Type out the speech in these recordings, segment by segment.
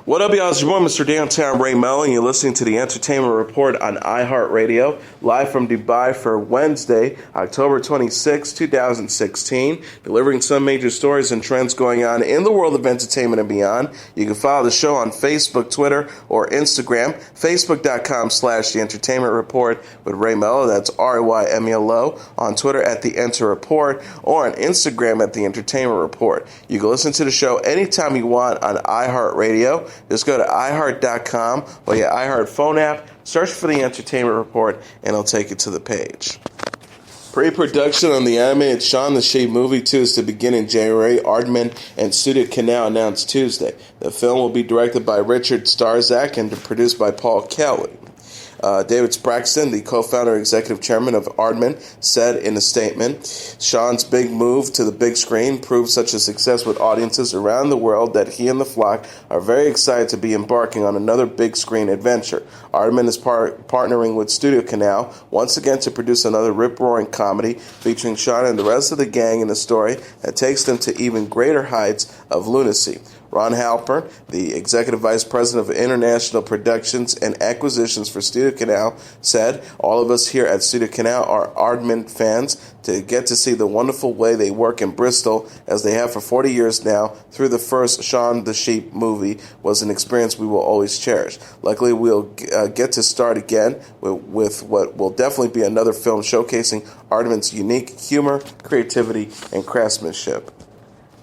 What up, y'all? It's your boy, Mr. Downtown Ray Melo, and you're listening to the Entertainment Report on iHeartRadio, live from Dubai for Wednesday, October 26, 2016, delivering some major stories and trends going on in the world of entertainment and beyond. You can follow the show on Facebook, Twitter, or Instagram, facebook.com/The Entertainment Report with Ray Melo, that's RAYMELO, on Twitter at The Enter Report, or on Instagram at The Entertainment Report. You can listen to the show anytime you want on iHeartRadio. Just go to iHeart.com or your iHeart phone app, search for the Entertainment Report, and it'll take you to the page. Pre-production on the animated Shaun the Sheep movie 2 is to begin in January. Aardman and Studio Canal announced Tuesday. The film will be directed by Richard Starzak and produced by Paul Kelly. David Spraxton, the co-founder and executive chairman of Aardman, said in a statement, Shaun's big move to the big screen proved such a success with audiences around the world that he and the flock are very excited to be embarking on another big screen adventure. Aardman is partnering with Studio Canal once again to produce another rip-roaring comedy featuring Shaun and the rest of the gang in a story that takes them to even greater heights of lunacy. Ron Halper, the Executive Vice President of International Productions and Acquisitions for Studio Canal, said, all of us here at Studio Canal are Aardman fans. To get to see the wonderful way they work in Bristol, as they have for 40 years now, through the first Shaun the Sheep movie, was an experience we will always cherish. Luckily, we'll get to start again with what will definitely be another film showcasing Aardman's unique humor, creativity, and craftsmanship.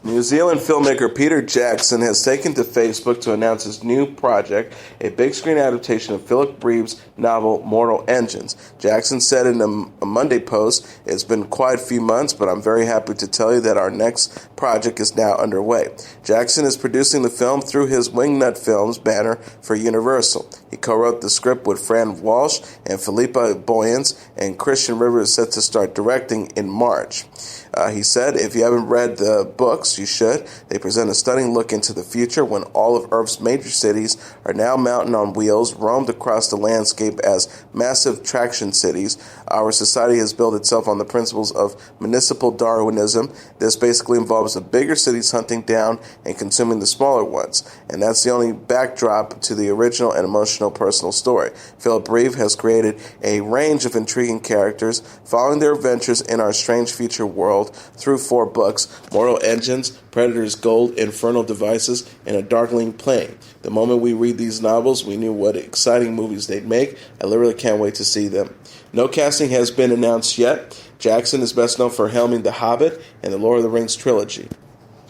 New Zealand filmmaker Peter Jackson has taken to Facebook to announce his new project, a big-screen adaptation of Philip Reeves' novel Mortal Engines. Jackson said in a Monday post, it's been quite a few months, but I'm very happy to tell you that our next project is now underway. Jackson is producing the film through his Wingnut Films banner for Universal. He co-wrote the script with Fran Walsh and Philippa Boyens, and Christian Rivers is set to start directing in March. He said, if you haven't read the books, you should. They present a stunning look into the future when all of Earth's major cities are now mountain on wheels, roamed across the landscape as massive traction cities. Our society has built itself on the principles of municipal Darwinism. This basically involves the bigger cities hunting down and consuming the smaller ones. And that's the only backdrop to the original and emotional personal story. Philip Reeve has created a range of intriguing characters following their adventures in our strange future world through 4 books, Mortal Engines, Predator's Gold, Infernal Devices, and A Darkling Plane. The moment we read these novels, we knew what exciting movies they'd make. I literally can't wait to see them. No casting has been announced yet. Jackson is best known for helming The Hobbit and the Lord of the Rings trilogy.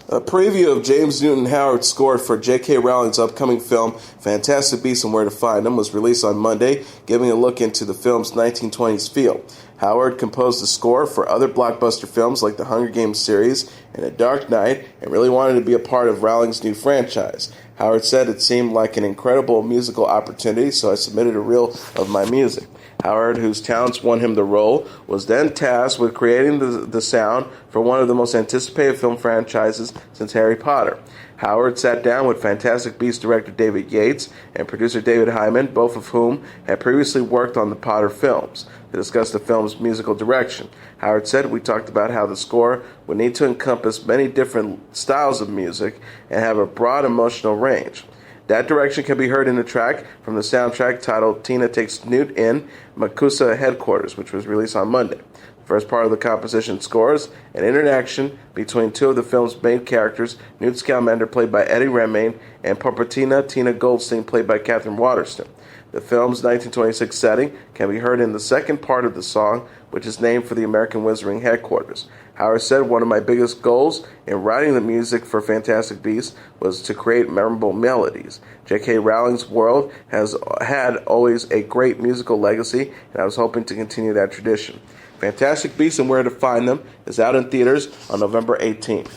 A preview of James Newton Howard's score for J.K. Rowling's upcoming film, Fantastic Beasts and Where to Find Them, was released on Monday, giving a look into the film's 1920s feel. Howard composed the score for other blockbuster films like the Hunger Games series and A Dark Knight, and really wanted to be a part of Rowling's new franchise. Howard said it seemed like an incredible musical opportunity, so I submitted a reel of my music. Howard, whose talents won him the role, was then tasked with creating the sound for one of the most anticipated film franchises since Harry Potter. Howard sat down with Fantastic Beasts director David Yates and producer David Hyman, both of whom had previously worked on the Potter films, to discuss the film's musical direction. Howard said, we talked about how the score would need to encompass many different styles of music and have a broad emotional range. That direction can be heard in the track from the soundtrack titled Tina Takes Newt in Makusa Headquarters, which was released on Monday. The first part of the composition scores an interaction between 2 of the film's main characters, Newt Scamander, played by Eddie Redmayne, and Purpertina Tina Goldstein, played by Catherine Waterston. The film's 1926 setting can be heard in the second part of the song, which is named for the American Wizarding headquarters. Howard said, one of my biggest goals in writing the music for Fantastic Beasts was to create memorable melodies. J.K. Rowling's world has had always a great musical legacy, and I was hoping to continue that tradition. Fantastic Beasts and Where to Find Them is out in theaters on November 18th.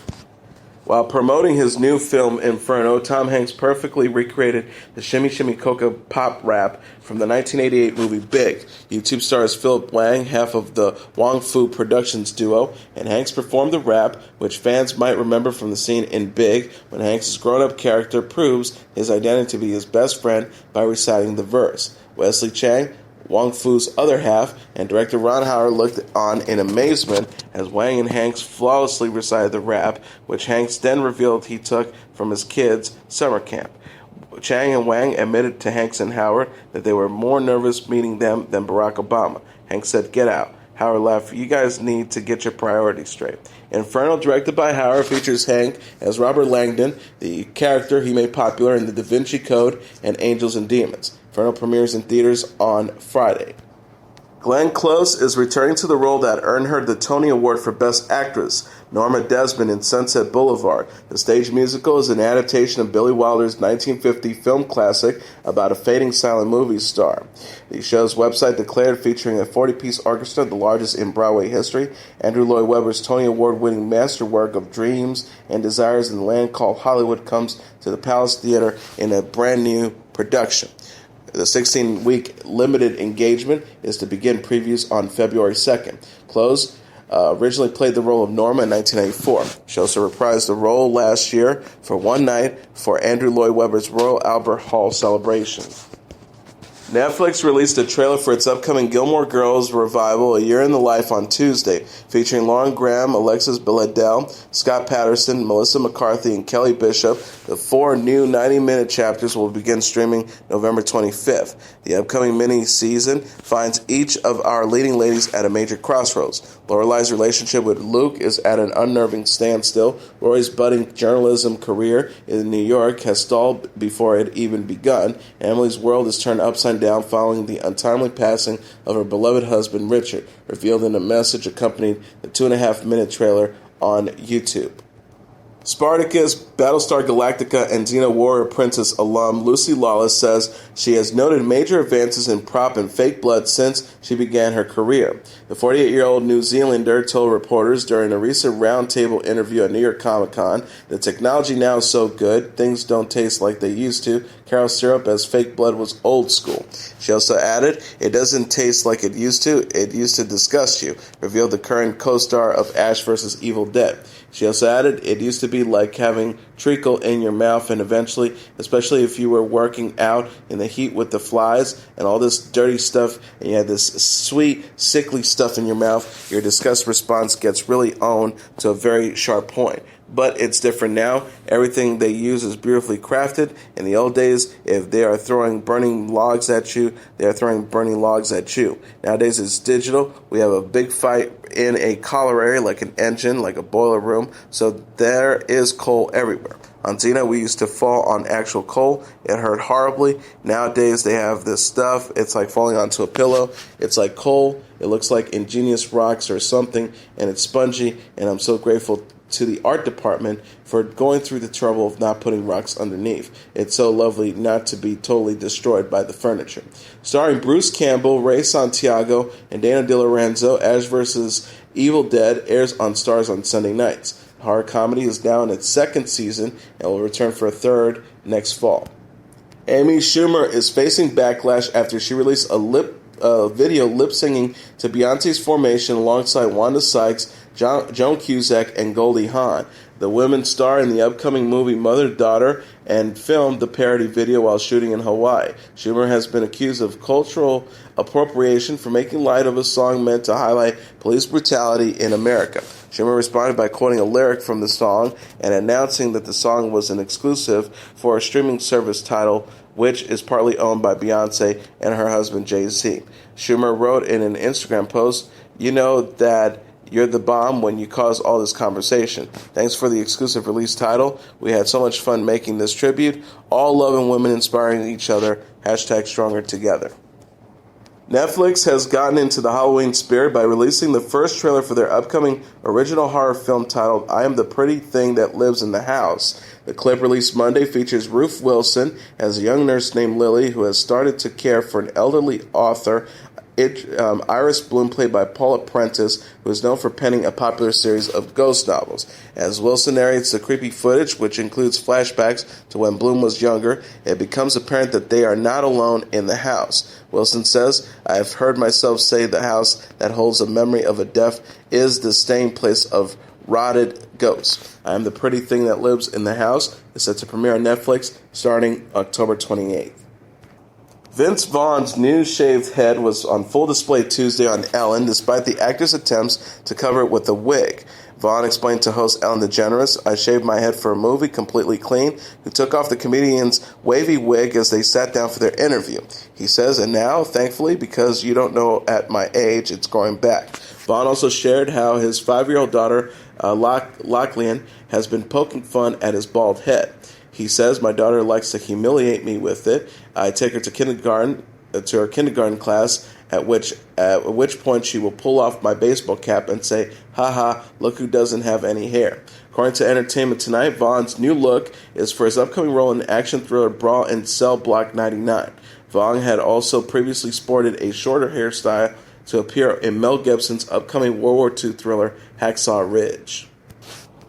While promoting his new film, Inferno, Tom Hanks perfectly recreated the Shimmy Shimmy Coca pop rap from the 1988 movie Big. YouTube stars Philip Wang, half of the Wong Fu Productions duo, and Hanks performed the rap, which fans might remember from the scene in Big, when Hanks' grown-up character proves his identity to be his best friend by reciting the verse. Wesley Chang, Wong Fu's other half, and director Ron Howard looked on in amazement as Wang and Hanks flawlessly recited the rap, which Hanks then revealed he took from his kids' summer camp. Chang and Wang admitted to Hanks and Howard that they were more nervous meeting them than Barack Obama. Hanks said, "Get out." Howard laughed, "You guys need to get your priorities straight." Inferno, directed by Howard, features Hank as Robert Langdon, the character he made popular in The Da Vinci Code and Angels and Demons. Inferno premieres in theaters on Friday. Glenn Close is returning to the role that earned her the Tony Award for Best Actress, Norma Desmond in Sunset Boulevard. The stage musical is an adaptation of Billy Wilder's 1950 film classic about a fading silent movie star. The show's website declared, featuring a 40-piece orchestra, the largest in Broadway history, Andrew Lloyd Webber's Tony Award-winning masterwork of Dreams and Desires in the Land Called Hollywood comes to the Palace Theater in a brand new production. The 16-week limited engagement is to begin previews on February 2nd. Close originally played the role of Norma in 1984. She also reprised the role last year for one night for Andrew Lloyd Webber's Royal Albert Hall celebration. Netflix released a trailer for its upcoming Gilmore Girls revival, A Year in the Life, on Tuesday, featuring Lauren Graham, Alexis Bledel, Scott Patterson, Melissa McCarthy, and Kelly Bishop. The 4 new 90-minute chapters will begin streaming November 25th. The upcoming mini-season finds each of our leading ladies at a major crossroads. Lorelai's relationship with Luke is at an unnerving standstill. Rory's budding journalism career in New York has stalled before it even begun. Emily's world is turned upside down following the untimely passing of her beloved husband, Richard, revealed in a message accompanying the 2.5-minute trailer on YouTube. Spartacus, Battlestar Galactica, and Xena Warrior Princess alum Lucy Lawless says she has noted major advances in prop and fake blood since she began her career. The 48-year-old New Zealander told reporters during a recent roundtable interview at New York Comic Con, "The technology now is so good, things don't taste like they used to. Carol syrup as fake blood was old school." She also added, "It doesn't taste like it used to disgust you," revealed the current co-star of Ash vs. Evil Dead. She also added, "It used to be like having treacle in your mouth, and eventually, especially if you were working out in the heat with the flies and all this dirty stuff, and you had this sweet, sickly stuff in your mouth, your disgust response gets really owned to a very sharp point. But it's different now. Everything they use is beautifully crafted. In the old days, if they are throwing burning logs at you, they are throwing burning logs at you. Nowadays, it's digital. We have a big fight in a colliery, like an engine, like a boiler room. So there is coal everywhere. On Xena, we used to fall on actual coal. It hurt horribly. Nowadays, they have this stuff. It's like falling onto a pillow. It's like coal. It looks like ingenious rocks or something, and it's spongy, and I'm so grateful to the art department for going through the trouble of not putting rocks underneath. It's so lovely not to be totally destroyed by the furniture." Starring Bruce Campbell, Ray Santiago, and Dana De Lorenzo, Ash vs. Evil Dead airs on Stars on Sunday nights. The horror comedy is now in its 2nd season and will return for a 3rd next fall. Amy Schumer is facing backlash after she released a video lip-singing to Beyonce's Formation alongside Wanda Sykes, Joan Cusack, and Goldie Hawn. The women star in the upcoming movie Mother-Daughter and filmed the parody video while shooting in Hawaii. Schumer has been accused of cultural appropriation for making light of a song meant to highlight police brutality in America. Schumer responded by quoting a lyric from the song and announcing that the song was an exclusive for a streaming service title, which is partly owned by Beyonce and her husband Jay-Z. Schumer wrote in an Instagram post, "You know that you're the bomb when you cause all this conversation. Thanks for the exclusive release title. We had so much fun making this tribute. All love and women inspiring each other. Hashtag stronger together." Netflix has gotten into the Halloween spirit by releasing the first trailer for their upcoming original horror film titled I Am the Pretty Thing That Lives in the House. The clip, released Monday, features Ruth Wilson as a young nurse named Lily who has started to care for an elderly author, Iris Bloom, played by Paula Prentice, who is known for penning a popular series of ghost novels. As Wilson narrates the creepy footage, which includes flashbacks to when Bloom was younger, it becomes apparent that they are not alone in the house. Wilson says, "I have heard myself say the house that holds the memory of a death is the staying place of rotted ghosts. I Am the Pretty Thing That Lives in the House" is set to premiere on Netflix starting October 28th. Vince Vaughn's new shaved head was on full display Tuesday on Ellen, despite the actor's attempts to cover it with a wig. Vaughn explained to host Ellen DeGeneres, "I shaved my head for a movie, completely clean," who took off the comedian's wavy wig as they sat down for their interview. He says, "And now, thankfully, because you don't know at my age, it's growing back." Vaughn also shared how his 5-year-old daughter, Lachlan, has been poking fun at his bald head. He says, "My daughter likes to humiliate me with it. I take her to her kindergarten class, at which point she will pull off my baseball cap and say, 'Ha, look who doesn't have any hair.'" According to Entertainment Tonight, Vaughn's new look is for his upcoming role in action thriller Brawl in Cell Block 99. Vaughn had also previously sported a shorter hairstyle to appear in Mel Gibson's upcoming World War II thriller Hacksaw Ridge.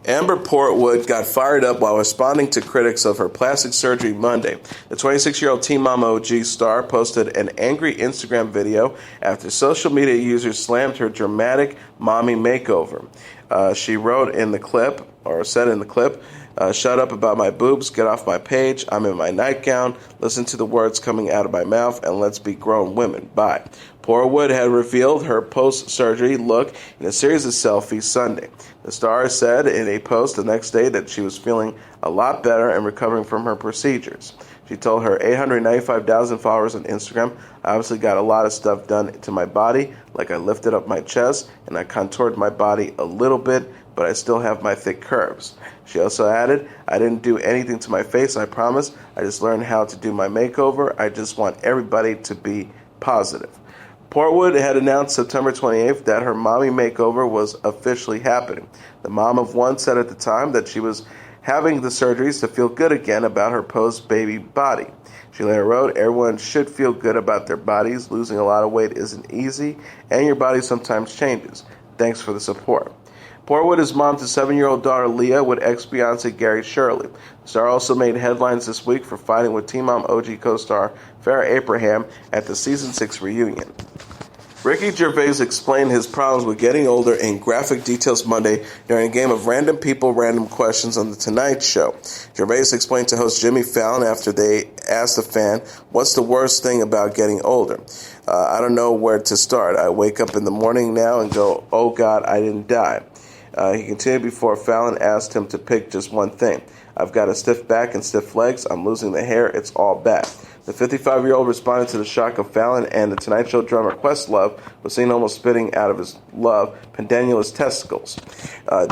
Amber Portwood got fired up while responding to critics of her plastic surgery Monday. The 26-year-old Teen Mom OG star posted an angry Instagram video after social media users slammed her dramatic mommy makeover. She wrote in the clip, or said in the clip, "Shut up about my boobs, get off my page, I'm in my nightgown, listen to the words coming out of my mouth, and let's be grown women, bye." Portwood had revealed her post-surgery look in a series of selfies Sunday. The star said in a post the next day that she was feeling a lot better and recovering from her procedures. She told her 895,000 followers on Instagram, "I obviously got a lot of stuff done to my body, like I lifted up my chest and I contoured my body a little bit, but I still have my thick curves." She also added, "I didn't do anything to my face, I promise. I just learned how to do my makeover. I just want everybody to be positive." Portwood had announced September 28th that her mommy makeover was officially happening. The mom of one said at the time that she was having the surgeries to feel good again about her post-baby body. She later wrote, "Everyone should feel good about their bodies. Losing a lot of weight isn't easy, and your body sometimes changes. Thanks for the support." Portwood is mom to 7-year-old daughter Leah with ex-Beyonce Gary Shirley. The star also made headlines this week for fighting with Teen Mom OG co-star Farrah Abraham at the Season 6 reunion. Ricky Gervais explained his problems with getting older in graphic details Monday during a game of Random People, Random Questions on The Tonight Show. Gervais explained to host Jimmy Fallon after they asked a fan, "What's the worst thing about getting older? I don't know where to start. I wake up in the morning now and go, oh God, I didn't die." He continued before Fallon asked him to pick just one thing. "I've got a stiff back and stiff legs. I'm losing the hair. It's all bad." The 55-year-old responded to the shock of Fallon, and the Tonight Show drummer Questlove was seen almost spitting out of his pendulous testicles.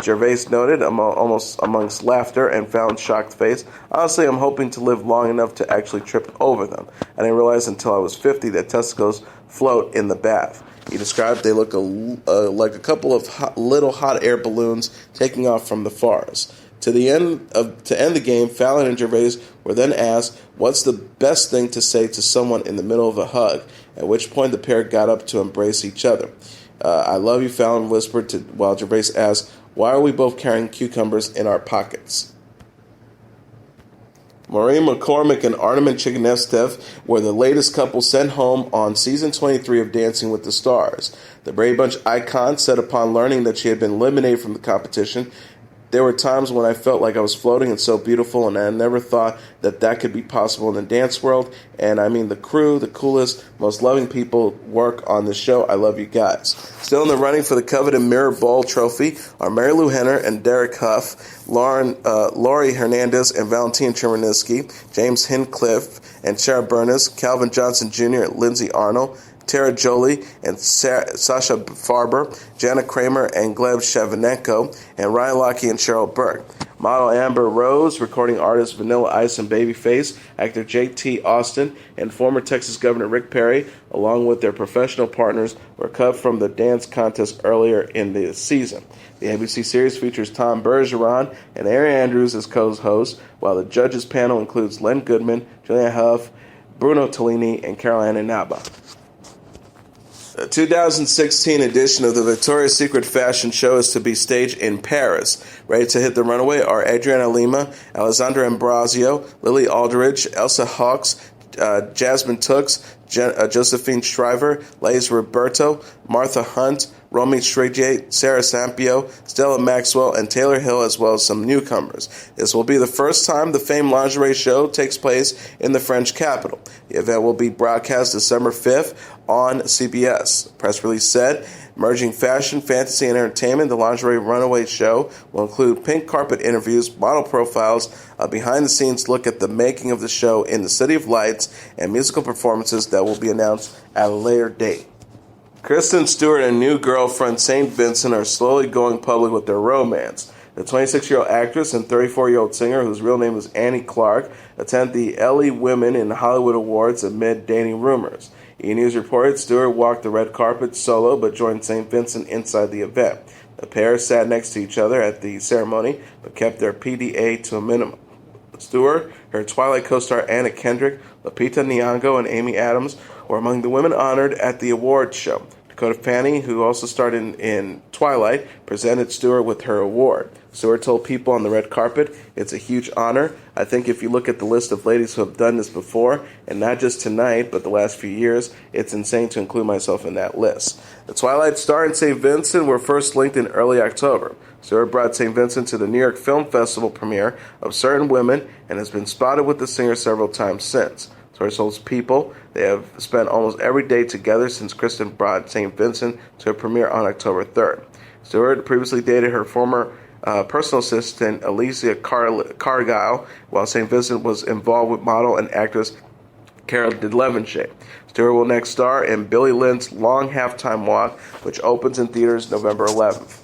Gervais noted, almost amongst laughter and Fallon's shocked face, "Honestly, I'm hoping to live long enough to actually trip over them. I didn't realize until I was 50 that testicles float in the bath." He described they look like a couple of little hot air balloons taking off from the forest. To end the game, Fallon and Gervais were then asked, "What's the best thing to say to someone in the middle of a hug?" At which point the pair got up to embrace each other. "I love you," Fallon whispered while Gervais asked, "Why are we both carrying cucumbers in our pockets?" Maureen McCormick and Artem Chiganestev were the latest couple sent home on Season 23 of Dancing with the Stars. The Brady Bunch icon said upon learning that she had been eliminated from the competition, "There were times when I felt like I was floating and so beautiful, and I never thought that could be possible in the dance world. And I mean, the crew, the coolest, most loving people work on the show. I love you guys." Still in the running for the coveted Mirror Bowl trophy are Mary Lou Henner and Derek Huff, Laurie Hernandez and Valentina Chemerinsky, James Hinchcliffe and Sarah Bernas, Calvin Johnson Jr. and Lindsay Arnold, Tara Jolie and Sasha Farber, Jana Kramer and Gleb Shavanenko, and Ryan Lochte and Cheryl Burke. Model Amber Rose, recording artist Vanilla Ice and Babyface, actor J.T. Austin, and former Texas Governor Rick Perry, along with their professional partners, were cut from the dance contest earlier in the season. The ABC series features Tom Bergeron and Ari Andrews as co-hosts, while the judges panel includes Len Goodman, Julianne Hough, Bruno Tellini, and Carolina Naba. The 2016 edition of the Victoria's Secret fashion show is to be staged in Paris. Ready to hit the runway are Adriana Lima, Alessandra Ambrosio, Lily Aldridge, Elsa Hawks, Jasmine Tooks, Josephine Shriver, Lays Roberto, Martha Hunt, Romy Strigier, Sarah Sampio, Stella Maxwell, and Taylor Hill, as well as some newcomers. This will be the first time the famed lingerie show takes place in the French capital. The event will be broadcast December 5th on CBS. The press release said Merging fashion, fantasy, and entertainment, the Lingerie Runaway show will include pink carpet interviews, model profiles, a behind-the-scenes look at the making of the show in the City of Lights, and musical performances that will be announced at a later date. Kristen Stewart and new girlfriend St. Vincent are slowly going public with their romance. The 26-year-old actress and 34-year-old singer, whose real name is Annie Clark, attended the Elle Women in Hollywood Awards amid dating rumors. E! News reported Stewart walked the red carpet solo but joined St. Vincent inside the event. The pair sat next to each other at the ceremony but kept their PDA to a minimum. Stewart, her Twilight co-star Anna Kendrick, Lupita Nyong'o, and Amy Adams were among the women honored at the awards show. Dakota Fanning, who also starred in Twilight, presented Stewart with her award. Stewart told people on the red carpet, "It's a huge honor. I think if you look at the list of ladies who have done this before, and not just tonight, but the last few years, it's insane to include myself in that list." The Twilight star and St. Vincent were first linked in early October. Stewart brought St. Vincent to the New York Film Festival premiere of Certain Women and has been spotted with the singer several times since. Source told People they have spent almost every day together since Kristen brought St. Vincent to a premiere on October 3rd. Stewart previously dated her former personal assistant Alicia Cargile, while St. Vincent was involved with model and actress Carol Devonshire. Stewart will next star in Billy Lynn's Long Halftime Walk, which opens in theaters November 11th.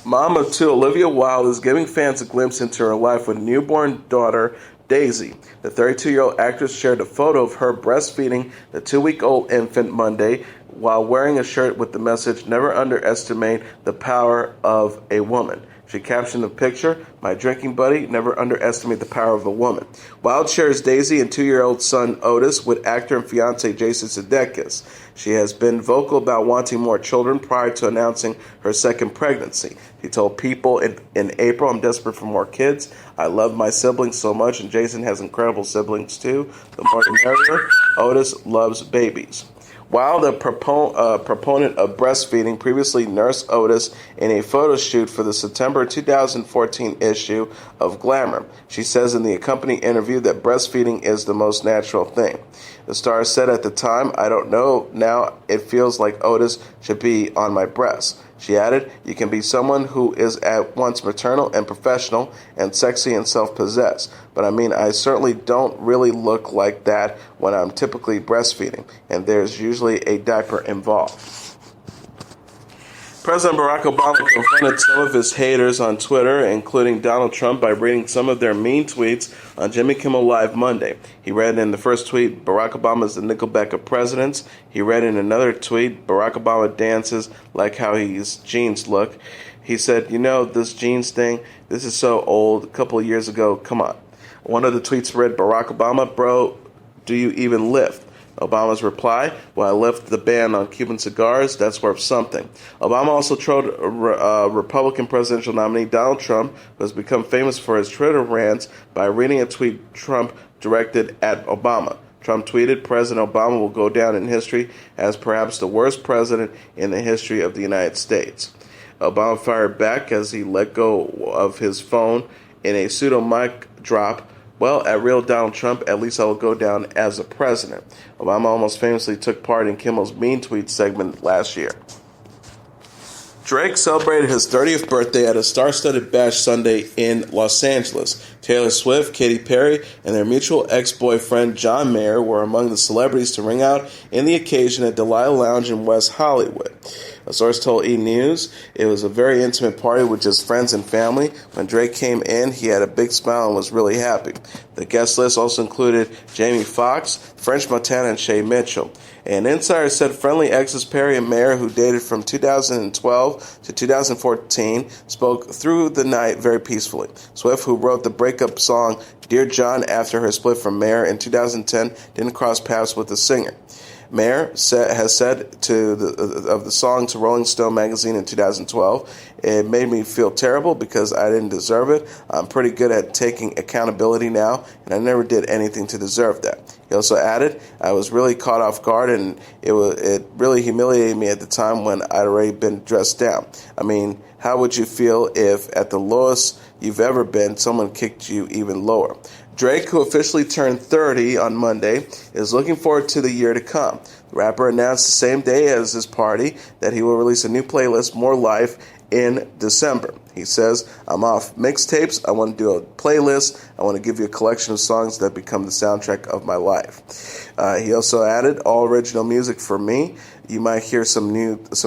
Mom of two, Olivia Wilde is giving fans a glimpse into her life with newborn daughter Daisy. The 32-year-old actress shared a photo of her breastfeeding the 2-week-old infant Monday while wearing a shirt with the message, "Never underestimate the power of a woman." She captioned the picture, "My drinking buddy, never underestimate the power of a woman." Wilde shares Daisy and 2-year-old son Otis with actor and fiancé Jason Sudeikis. She has been vocal about wanting more children prior to announcing her second pregnancy. She told People in April, "I'm desperate for more kids. I love my siblings so much, and Jason has incredible siblings too. The more the merrier. Otis loves babies." Wilde, a proponent of breastfeeding, previously nursed Otis in a photo shoot for the September 2014 issue of Glamour. She says in the accompanying interview that breastfeeding is the most natural thing. The star said at the time, "I don't know, now it feels like Otis should be on my breast." She added, "You can be someone who is at once maternal and professional and sexy and self-possessed. But I mean, I certainly don't really look like that when I'm typically breastfeeding, and there's usually a diaper involved." President Barack Obama confronted some of his haters on Twitter, including Donald Trump, by reading some of their mean tweets on Jimmy Kimmel Live Monday. He read in the first tweet, "Barack Obama is the Nickelback of presidents." He read in another tweet, "Barack Obama dances like how his jeans look." He said, "You know, this jeans thing, this is so old, a couple of years ago, come on." One of the tweets read, "Barack Obama, bro, do you even lift?" Obama's reply, "Well, I left the ban on Cuban cigars. That's worth something." Obama also trolled Republican presidential nominee Donald Trump, who has become famous for his Twitter rants, by reading a tweet Trump directed at Obama. Trump tweeted, "President Obama will go down in history as perhaps the worst president in the history of the United States." Obama fired back as he let go of his phone in a pseudo mic drop. "Well, at real Donald Trump, at least I will go down as a president." Obama almost famously took part in Kimmel's Mean Tweet segment last year. Drake celebrated his 30th birthday at a star-studded bash Sunday in Los Angeles. Taylor Swift, Katy Perry, and their mutual ex-boyfriend John Mayer were among the celebrities to ring out in the occasion at Delilah Lounge in West Hollywood. A source told E! News it was a very intimate party with just friends and family. When Drake came in, he had a big smile and was really happy. The guest list also included Jamie Foxx, French Montana, and Shay Mitchell. An insider said friendly exes Perry and Mayer, who dated from 2012 to 2014, spoke through the night very peacefully. Swift, who wrote the breakup song Dear John after her split from Mayer in 2010, didn't cross paths with the singer. Mayer has said of the song to Rolling Stone magazine in 2012, "It made me feel terrible because I didn't deserve it. I'm pretty good at taking accountability now, and I never did anything to deserve that." He also added, "I was really caught off guard, and it really humiliated me at the time when I'd already been dressed down. I mean, how would you feel if at the lowest you've ever been, someone kicked you even lower?" Drake, who officially turned 30 on Monday, is looking forward to the year to come. The rapper announced the same day as his party that he will release a new playlist, More Life, in December. He says, "I'm off mixtapes. I want to do a playlist. I want to give you a collection of songs that become the soundtrack of my life." He also added, "All original music for me. You might hear some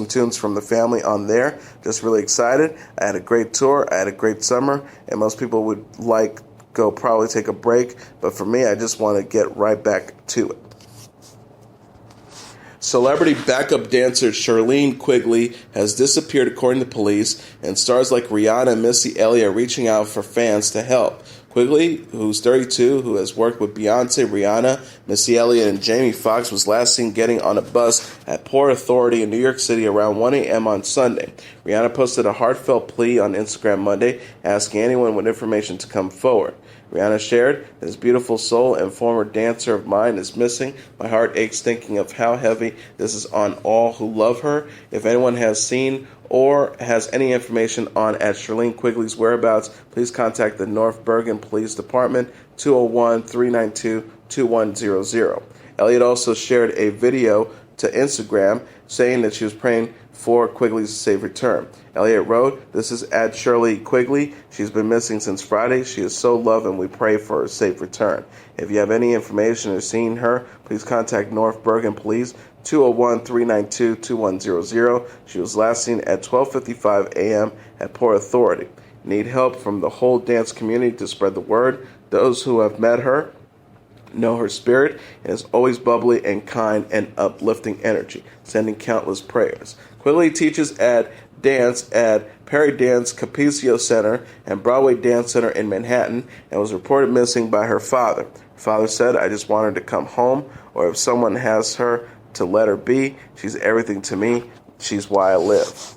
tunes from the family on there. Just really excited. I had a great tour. I had a great summer, and most people would probably take a break, but for me, I just want to get right back to it." Celebrity backup dancer Charlene Quigley has disappeared according to police, and stars like Rihanna and Missy Elliott are reaching out for fans to help. Quigley, who's 32, who has worked with Beyonce, Rihanna, Missy Elliott, and Jamie Foxx, was last seen getting on a bus at Port Authority in New York City around 1 a.m. on Sunday. Rihanna posted a heartfelt plea on Instagram Monday, asking anyone with information to come forward. Rihanna shared, "This beautiful soul and former dancer of mine is missing. My heart aches thinking of how heavy this is on all who love her. If anyone has seen or has any information on at Charlene Quigley's whereabouts, please contact the North Bergen Police Department, 201-392-2100. Elliott also shared a video to Instagram saying that she was praying for Quigley's safe return. Elliott wrote, "This is at Shirley Quigley. She's been missing since Friday. She is so loved and we pray for her safe return. If you have any information or seen her, please contact North Bergen Police, 201-392-2100. She was last seen at 12:55 a.m. at Port Authority. Need help from the whole dance community to spread the word. Those who have met her know her spirit and is always bubbly and kind and uplifting energy, sending countless prayers." Quigley teaches dance at Perry Dance Capizio Center and Broadway Dance Center in Manhattan and was reported missing by her father. Her father said, "I just want her to come home, or if someone has her, to let her be. She's everything to me. She's why I live."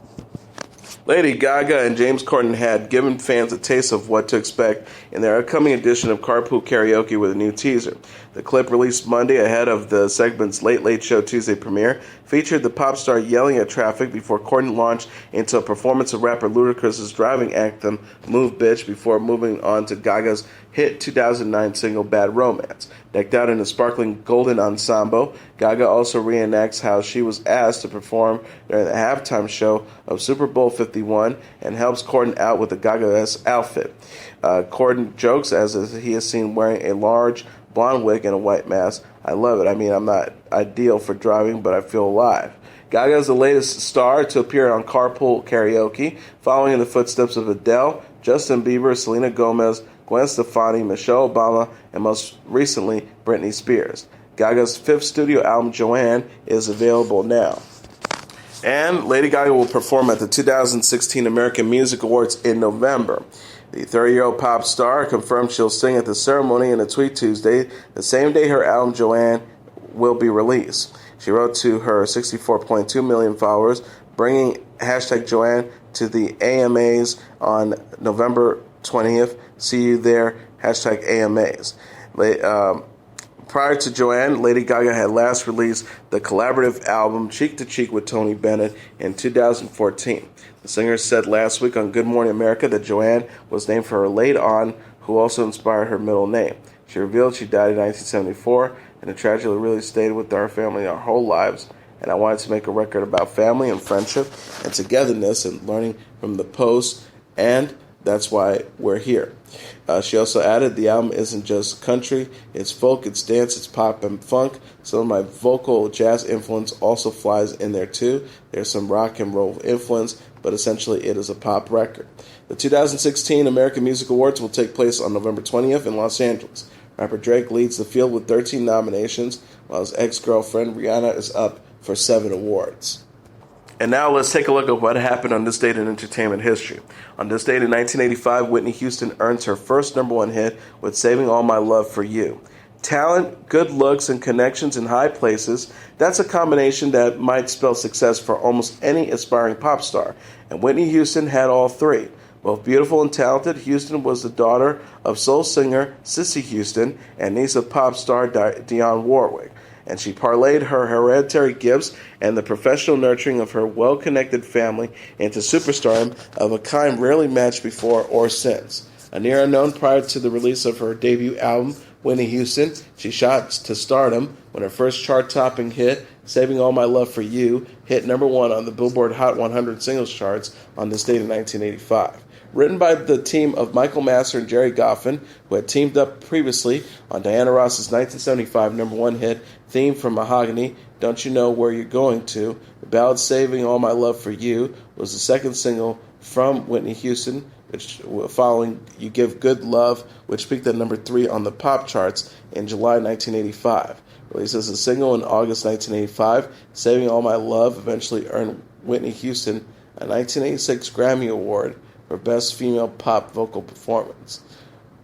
Lady Gaga and James Corden had given fans a taste of what to expect in their upcoming edition of Carpool Karaoke with a new teaser. The clip, released Monday ahead of the segment's Late Late Show Tuesday premiere, featured the pop star yelling at traffic before Corden launched into a performance of rapper Ludacris's driving anthem, "Move Bitch," before moving on to Gaga's hit 2009 single Bad Romance. Decked out in a sparkling golden ensemble, Gaga also reenacts how she was asked to perform during the halftime show of Super Bowl 51 and helps Corden out with a Gaga-esque outfit. Corden jokes as he is seen wearing a large blonde wig and a white mask. "I love it. I mean, I'm not ideal for driving, but I feel alive." Gaga is the latest star to appear on Carpool Karaoke, following in the footsteps of Adele, Justin Bieber, Selena Gomez, Gwen Stefani, Michelle Obama, and most recently, Britney Spears. Gaga's fifth studio album, Joanne, is available now. And Lady Gaga will perform at the 2016 American Music Awards in November. The 30-year-old pop star confirmed she'll sing at the ceremony in a tweet Tuesday, the same day her album Joanne will be released. She wrote to her 64.2 million followers, bringing hashtag Joanne to the AMAs on November 20th. See you there, hashtag AMAs. Prior to Joanne, Lady Gaga had last released the collaborative album Cheek to Cheek with Tony Bennett in 2014. The singer said last week on Good Morning America that Joanne was named for her late aunt, who also inspired her middle name. She revealed she died in 1974, and the tragedy really stayed with our family our whole lives, and I wanted to make a record about family and friendship and togetherness and learning from the post, and that's why we're here. She also added, the album isn't just country, it's folk, it's dance, it's pop and funk. Some of my vocal jazz influence also flies in there too. There's some rock and roll influence, but essentially it is a pop record. The 2016 American Music Awards will take place on November 20th in Los Angeles. Rapper Drake leads the field with 13 nominations, while his ex-girlfriend Rihanna is up for 7 awards. And now let's take a look at what happened on this date in entertainment history. On this date in 1985, Whitney Houston earns her first #1 hit with Saving All My Love for You. Talent, good looks, and connections in high places, that's a combination that might spell success for almost any aspiring pop star. And Whitney Houston had all three. Both beautiful and talented, Houston was the daughter of soul singer Cissy Houston and niece of pop star Dionne Warwick. And she parlayed her hereditary gifts and the professional nurturing of her well-connected family into superstardom of a kind rarely matched before or since. A near unknown prior to the release of her debut album, Whitney Houston, she shot to stardom when her first chart-topping hit, Saving All My Love for You, hit number 1 on the Billboard Hot 100 singles charts on this date in 1985. Written by the team of Michael Masser and Jerry Goffin, who had teamed up previously on Diana Ross's 1975 number 1 hit, Theme from Mahogany, Don't You Know Where You're Going To, the ballad Saving All My Love for You was the second single from Whitney Houston, which following You Give Good Love, which peaked at number 3 on the pop charts in July 1985. Released as a single in August 1985, Saving All My Love eventually earned Whitney Houston a 1986 Grammy Award for Best Female Pop Vocal Performance.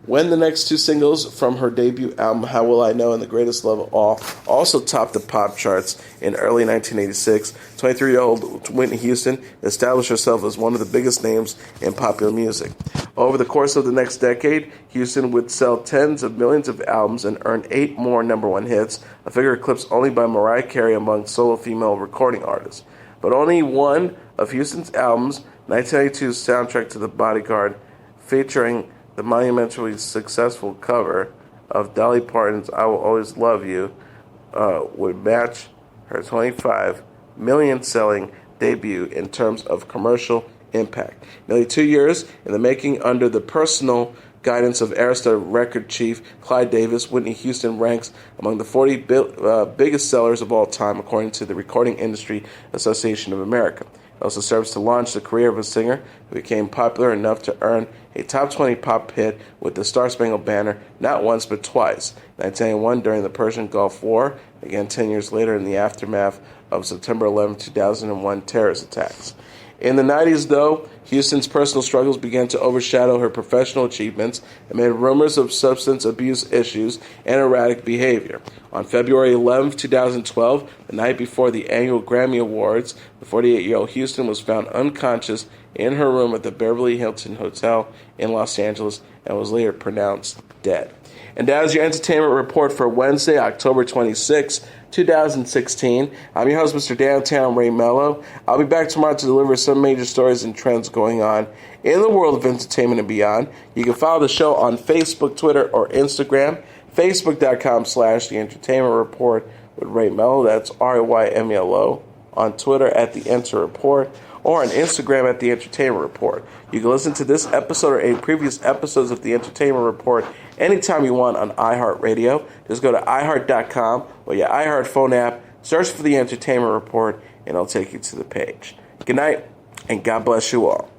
When the next two singles from her debut album, How Will I Know and The Greatest Love of All, also topped the pop charts in early 1986, 23-year-old Whitney Houston established herself as one of the biggest names in popular music. Over the course of the next decade, Houston would sell tens of millions of albums and earn 8 more number 1 hits, a figure eclipsed only by Mariah Carey among solo female recording artists. But only one of Houston's albums, 1992's soundtrack to The Bodyguard, featuring the monumentally successful cover of Dolly Parton's I Will Always Love You, would match her 25 million selling debut in terms of commercial impact. Nearly 2 years in the making under the personal guidance of Arista record chief Clyde Davis, Whitney Houston ranks among the 40 biggest sellers of all time, according to the Recording Industry Association of America. It also serves to launch the career of a singer who became popular enough to earn a top 20 pop hit with the Star Spangled Banner not once but twice, 1991 during the Persian Gulf War, again 10 years later in the aftermath of September 11, 2001 terrorist attacks. In the 90s, though, Houston's personal struggles began to overshadow her professional achievements amid rumors of substance abuse issues and erratic behavior. On February 11, 2012, the night before the annual Grammy Awards, the 48-year-old Houston was found unconscious in her room at the Beverly Hilton Hotel in Los Angeles and was later pronounced dead. And that is your entertainment report for Wednesday, October 26, 2016. I'm your host, Mr. Downtown Ray Melo. I'll be back tomorrow to deliver some major stories and trends going on in the world of entertainment and beyond. You can follow the show on Facebook, Twitter, or Instagram. Facebook.com/The Entertainment Report with Ray Melo. That's RAYMELO. On Twitter at The Enter Report, or on Instagram at The Entertainment Report. You can listen to this episode or any previous episodes of The Entertainment Report anytime you want on iHeartRadio. Just go to iHeart.com or your iHeart phone app, search for The Entertainment Report, and it'll take you to the page. Good night, and God bless you all.